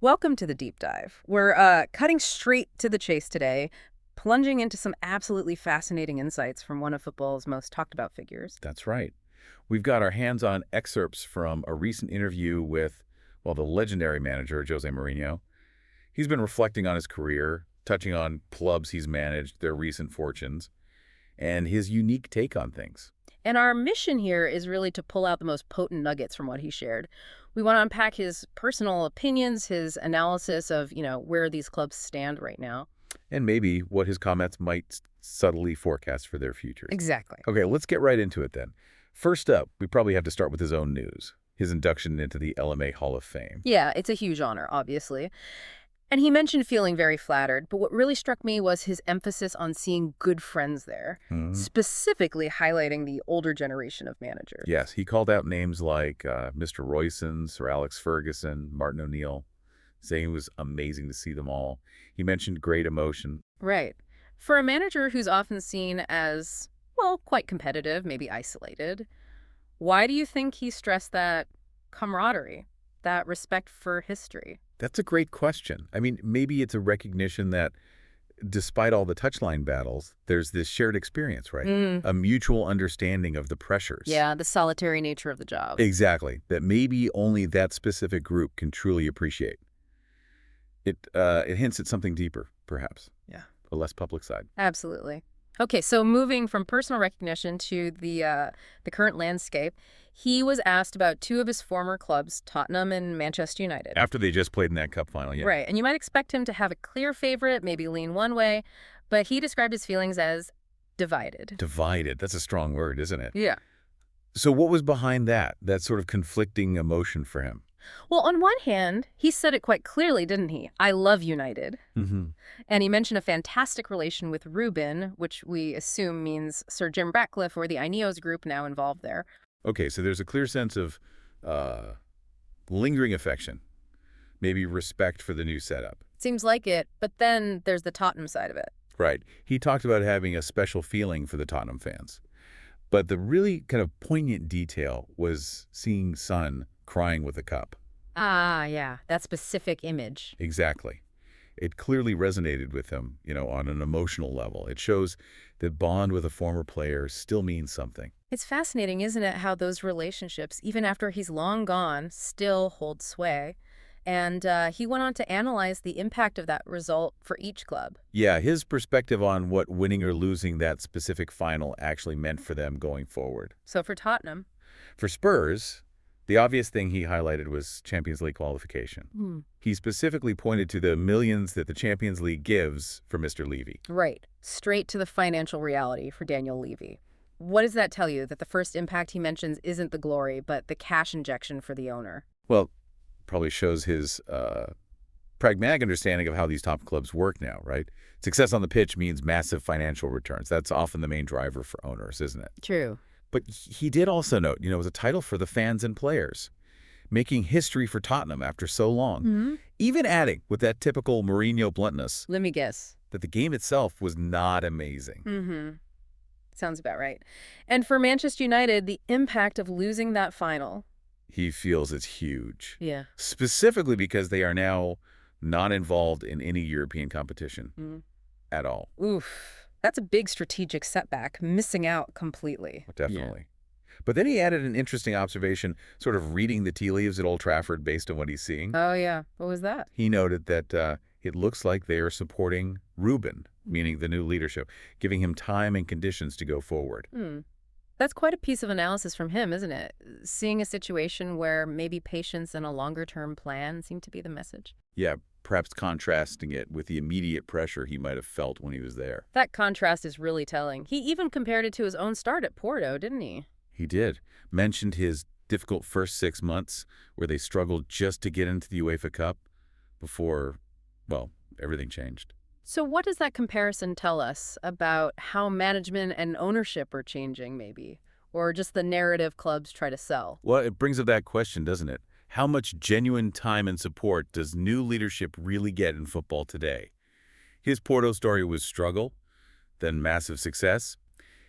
Welcome to the deep dive. We're cutting straight to the chase today, plunging into some absolutely fascinating insights from one of football's most talked about figures. That's right. We've got our hands-on excerpts from a recent interview with, well, the legendary manager, Jose Mourinho. He's been reflecting on his career, touching on clubs he's managed, their recent fortunes, and his unique take on things. And our mission here is really to pull out the most potent nuggets from what he shared. We want to unpack his personal opinions, his analysis of, where these clubs stand right now. And maybe what his comments might subtly forecast for their futures. Exactly. Okay, let's get right into it then. First up, we probably have to start with his own news, his induction into the LMA Hall of Fame. Yeah, it's a huge honor, obviously. And he mentioned feeling very flattered, but what really struck me was his emphasis on seeing good friends there, specifically highlighting the older generation of managers. Yes, he called out names like Mr. Royson, Sir Alex Ferguson, Martin O'Neill, saying it was amazing to see them all. He mentioned great emotion. Right. For a manager who's often seen as, well, quite competitive, maybe isolated, why do you think he stressed that camaraderie, that respect for history? That's a great question. I mean, maybe it's a recognition that despite all the touchline battles, there's this shared experience, right? A mutual understanding of the pressures. Yeah, the solitary nature of the job. Exactly. That maybe only that specific group can truly appreciate. It hints at something deeper, perhaps. Yeah. A less public side. Absolutely. Okay, so moving from personal recognition to the current landscape, he was asked about two of his former clubs, Tottenham and Manchester United. After they just played in that cup final, yeah. Right, and you might expect him to have a clear favorite, maybe lean one way, but he described his feelings as divided. Divided. That's a strong word, isn't it? Yeah. So what was behind that sort of conflicting emotion for him? Well, on one hand, he said it quite clearly, didn't he? I love United. And he mentioned a fantastic relation with Ruben, which we assume means Sir Jim Ratcliffe or the Ineos group now involved there. Okay, so there's a clear sense of lingering affection, maybe respect for the new setup. Seems like it, but then there's the Tottenham side of it. Right. He talked about having a special feeling for the Tottenham fans. But the really kind of poignant detail was seeing Son crying with a cup. Ah, yeah, that specific image. Exactly. It clearly resonated with him, on an emotional level. It shows that bond with a former player still means something. It's fascinating, isn't it, how those relationships, even after he's long gone, still hold sway. And he went on to analyze the impact of that result for each club. Yeah, his perspective on what winning or losing that specific final actually meant for them going forward. So for Tottenham. For Spurs, the obvious thing he highlighted was Champions League qualification. He specifically pointed to the millions that the Champions League gives for Mr. Levy. Right. Straight to the financial reality for Daniel Levy. What does that tell you? That the first impact he mentions isn't the glory, but the cash injection for the owner? Well, probably shows his pragmatic understanding of how these top clubs work now, right? Success on the pitch means massive financial returns. That's often the main driver for owners, isn't it? True. But he did also note, it was a title for the fans and players, making history for Tottenham after so long. Even adding, with that typical Mourinho bluntness, Let me guess. that the game itself was not amazing. Sounds about right. And for Manchester United, the impact of losing that final. He feels it's huge. Yeah. Specifically because they are now not involved in any European competition at all. Oof. That's a big strategic setback, missing out completely. Definitely. But then he added an interesting observation, sort of reading the tea leaves at Old Trafford based on what he's seeing. Oh, yeah. What was that? He noted that it looks like they are supporting Ruben, meaning the new leadership, giving him time and conditions to go forward. That's quite a piece of analysis from him, isn't it? Seeing a situation where maybe patience and a longer-term plan seem to be the message. Yeah, perhaps contrasting it with the immediate pressure he might have felt when he was there. That contrast is really telling. He even compared it to his own start at Porto, didn't he? He did. Mentioned his difficult first 6 months where they struggled just to get into the UEFA Cup before, well, everything changed. So what does that comparison tell us about how management and ownership are changing, maybe? Or just the narrative clubs try to sell? Well, it brings up that question, doesn't it? How much genuine time and support does new leadership really get in football today? His Porto story was struggle, then massive success.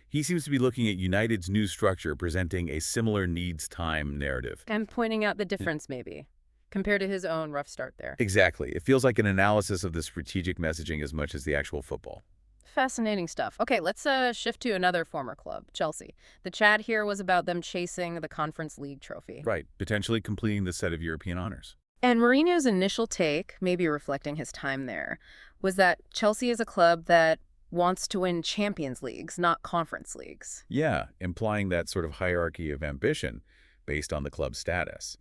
He seems to be looking at United's new structure presenting a similar needs-time narrative. And pointing out the difference, maybe. compared to his own rough start there. Exactly. It feels like an analysis of the strategic messaging as much as the actual football. Fascinating stuff. Okay, let's shift to another former club, Chelsea. The chat here was about them chasing the Conference League trophy. Right. Potentially completing the set of European honors. And Mourinho's initial take, maybe reflecting his time there, was that Chelsea is a club that wants to win Champions Leagues, not Conference Leagues. Yeah, implying that sort of hierarchy of ambition based on the club's status.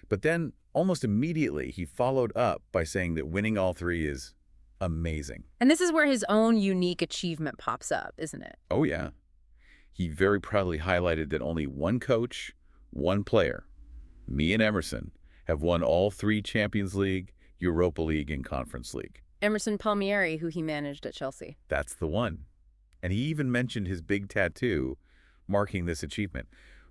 But then, almost immediately, he followed up by saying that winning all three is amazing. And this is where his own unique achievement pops up, isn't it? Oh, yeah. He very proudly highlighted that only one coach, one player, me and Emerson, have won all three Champions League, Europa League, and Conference League. Emerson Palmieri, who he managed at Chelsea. That's the one. And he even mentioned his big tattoo marking this achievement.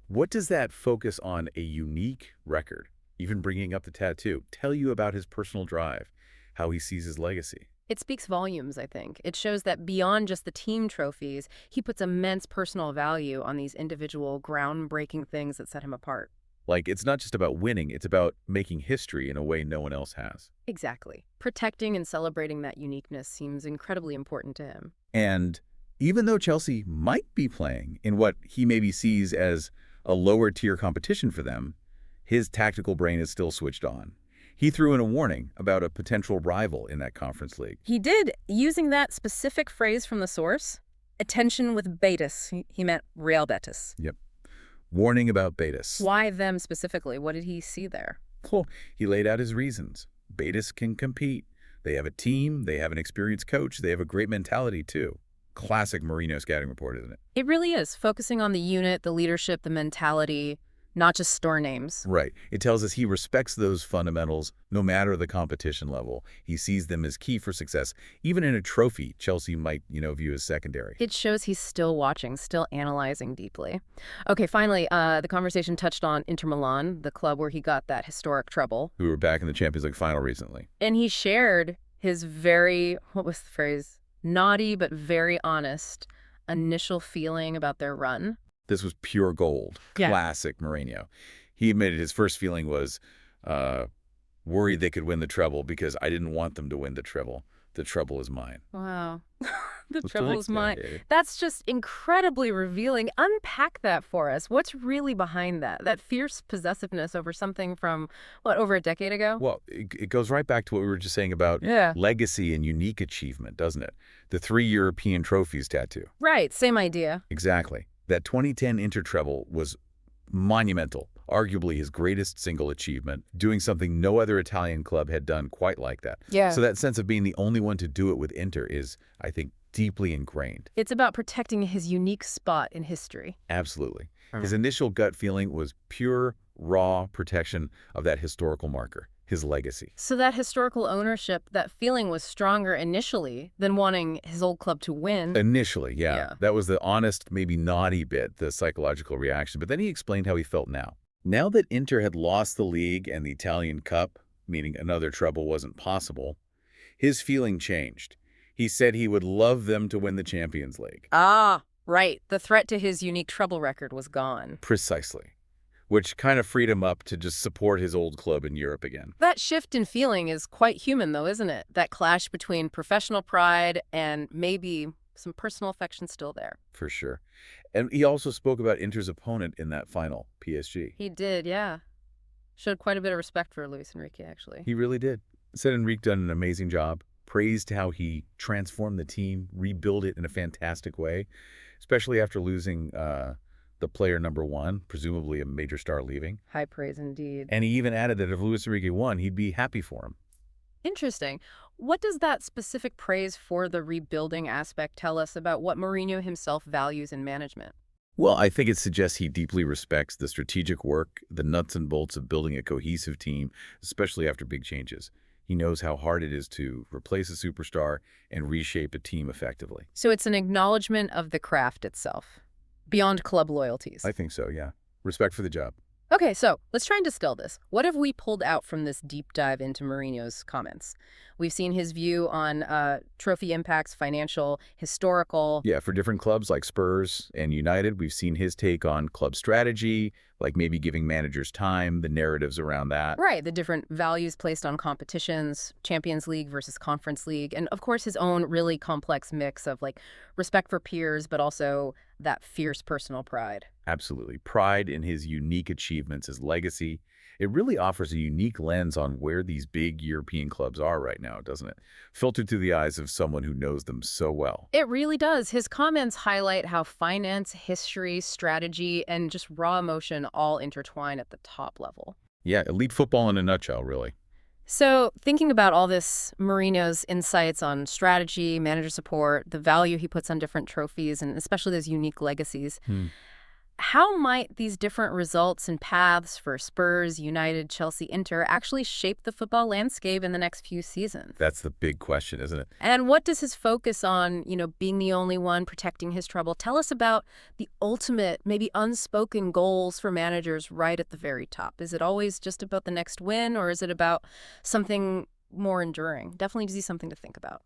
What does that focus on a unique record, even bringing up the tattoo, tell you about his personal drive, how he sees his legacy? It speaks volumes, I think. It shows that beyond just the team trophies, he puts immense personal value on these individual groundbreaking things that set him apart. Like, it's not just about winning, it's about making history in a way no one else has. Exactly. Protecting and celebrating that uniqueness seems incredibly important to him. And even though Chelsea might be playing in what he maybe sees as a lower-tier competition for them, his tactical brain is still switched on. He threw in a warning about a potential rival in that Conference League. He did, using that specific phrase from the source, attention with Betis. He meant Real Betis. Yep. Warning about Betis. Why them specifically? What did he see there? Well, he laid out his reasons. Betis can compete. They have a team. They have an experienced coach. They have a great mentality, too. Classic Mourinho scouting report, isn't it? It really is, focusing on the unit, the leadership, the mentality, not just store names. Right. It tells us he respects those fundamentals no matter the competition level. He sees them as key for success. Even in a trophy, Chelsea might, view as secondary. It shows he's still watching, still analyzing deeply. Okay, finally, the conversation touched on Inter Milan, the club where he got that historic treble. Who were back in the Champions League final recently. And he shared his very, what was the phrase? Naughty but very honest initial feeling about their run. This was pure gold. Yeah. Classic Mourinho. He admitted his first feeling was worried they could win the treble because I didn't want them to win the treble. The treble is mine. Wow. The Let's treble like is mine. that, yeah. That's just incredibly revealing. Unpack that for us. What's really behind that? That fierce possessiveness over something from, over a decade ago? Well, it goes right back to what we were just saying about legacy and unique achievement, doesn't it? The 3 European trophies tattoo. Right, same idea. Exactly. That 2010 Inter treble was monumental, arguably his greatest single achievement, doing something no other Italian club had done quite like that. Yeah. So that sense of being the only one to do it with Inter is, I think, deeply ingrained. It's about protecting his unique spot in history. Absolutely. His initial gut feeling was pure, raw protection of that historical marker, his legacy. So that historical ownership, that feeling was stronger initially than wanting his old club to win. Initially, yeah. That was the honest, maybe naughty bit, the psychological reaction. But then he explained how he felt now. Now that Inter had lost the league and the Italian Cup, meaning another treble wasn't possible, his feeling changed. He said he would love them to win the Champions League. Ah, right. The threat to his unique treble record was gone. Precisely. Which kind of freed him up to just support his old club in Europe again. That shift in feeling is quite human, though, isn't it? That clash between professional pride and maybe some personal affection still there. For sure. And he also spoke about Inter's opponent in that final, PSG. He did, yeah. Showed quite a bit of respect for Luis Enrique, actually. He really did. Said Enrique done an amazing job. Praised how he transformed the team, rebuilt it in a fantastic way, especially after losing the player number one, presumably a major star leaving. High praise indeed. And he even added that if Luis Enrique won, he'd be happy for him. Interesting. What does that specific praise for the rebuilding aspect tell us about what Mourinho himself values in management? Well, I think it suggests he deeply respects the strategic work, the nuts and bolts of building a cohesive team, especially after big changes. He knows how hard it is to replace a superstar and reshape a team effectively. So it's an acknowledgement of the craft itself, beyond club loyalties. I think so, yeah. Respect for the job. Okay, so let's try and distill this. What have we pulled out from this deep dive into Mourinho's comments? We've seen his view on trophy impacts, financial, historical. Yeah, for different clubs like Spurs and United, we've seen his take on club strategy, like maybe giving managers time, the narratives around that. Right, the different values placed on competitions, Champions League versus Conference League, and of course his own really complex mix of like respect for peers, but also that fierce personal pride. Absolutely. Pride in his unique achievements, his legacy. It really offers a unique lens on where these big European clubs are right now, doesn't it? Filtered through the eyes of someone who knows them so well. It really does. His comments highlight how finance, history, strategy, and just raw emotion all intertwine at the top level. Yeah, elite football in a nutshell, really. So, thinking about all this, Mourinho's insights on strategy, manager support, the value he puts on different trophies, and especially those unique legacies, Hmm. how might these different results and paths for Spurs, United, Chelsea, Inter actually shape the football landscape in the next few seasons? That's the big question, isn't it? And what does his focus on, being the only one protecting his trouble? Tell us about the ultimate, maybe unspoken goals for managers right at the very top. Is it always just about the next win, or is it about something more enduring? Definitely gives you something to think about.